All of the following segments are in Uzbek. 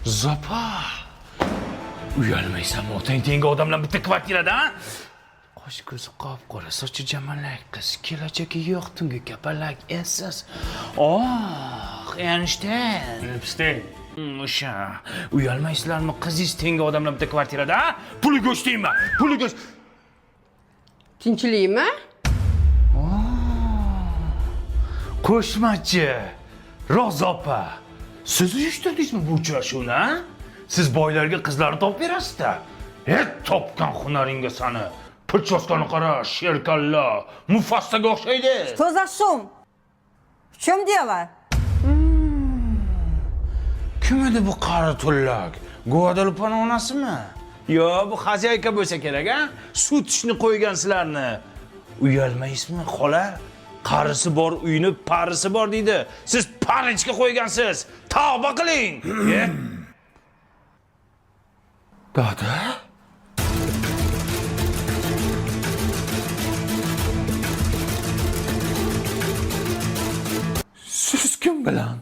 Zopa. Uyalmaysanmi? Otang tengi odamlar bitta kvartirada, ha? Qosh ko'zi qop-qora, sochi jamalak qiz, kelajagi yo'q, tungi kapalak, essiz. Einstein. Epstein. O'sha. Uyalmaysizlarmi? Qizingiz tengi odamlar bitta kvartirada, ha? Puli go'sht deyman. Puli go'sht. Tinchlikmi? Qo'shmachi. Rozopa. Siz uyushtirdingizmi bu uchrashuvni, ha? Siz boylarga qizlarni topib berasiz-da. Topgan hunaringga sani. Pulchoskani qara, sherkalla, Mufassaga o'xshaydi. Что за шум? В чем дело? Kim edi bu qari tullak? Guadalupani onasimi? Yo, bu xozayka bo'lsa kerak, ha? Sut ishni qo'ygan sizlarni. Uyalmaysizmi, xola? Qarisi bor uyni parisi bor deydi. Siz parichga qo'ygansiz. Tavba qiling. Dada? Siz kim bilan?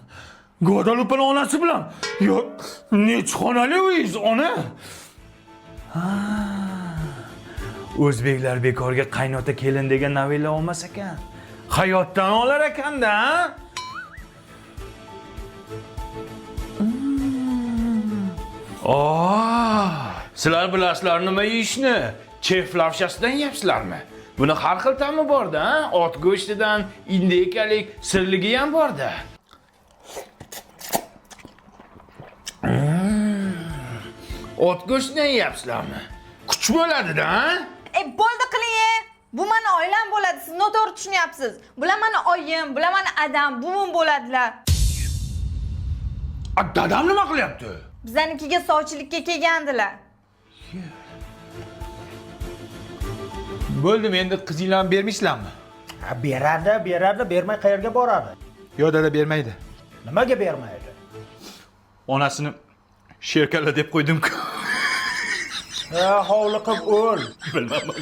Guadalupani onasi bilan? Yo, nechxonali uyingiz, ona? O'zbeklar bekorga qaynota kelin degan novella olmas ekan. Hayotdan olar ekanda, ha? Sizlar bilasizlar nima yeyishni? Chef lavshasidan yeyapsizlarmi? Buni har xil ta'mi bor-da, ha? Ot go'shtidan indekalik sirligi ham bor-da. Ot go'shtidan yeyapsizlarmi? Kuch bo'ladi-da, ha? Bo'ldi qiling. Bu meni oilam bo'ladi. Siz noto'g'ri tushunyapsiz. Bular meni oyim, bular meni adam, buvim bo'ladilar. Dadam nima qilyapti? Bizanikiga sovchilikka kelgandilar. Bo'ldim, endi qizinglarni bermaysizlarmi? Beradi, bermay qayerga boradi? Yo, dada bermaydi. Nimaga bermaydi? Onasini sherkalla deb qo'ydim-ku. Hovliqib o'l. Bilmadim.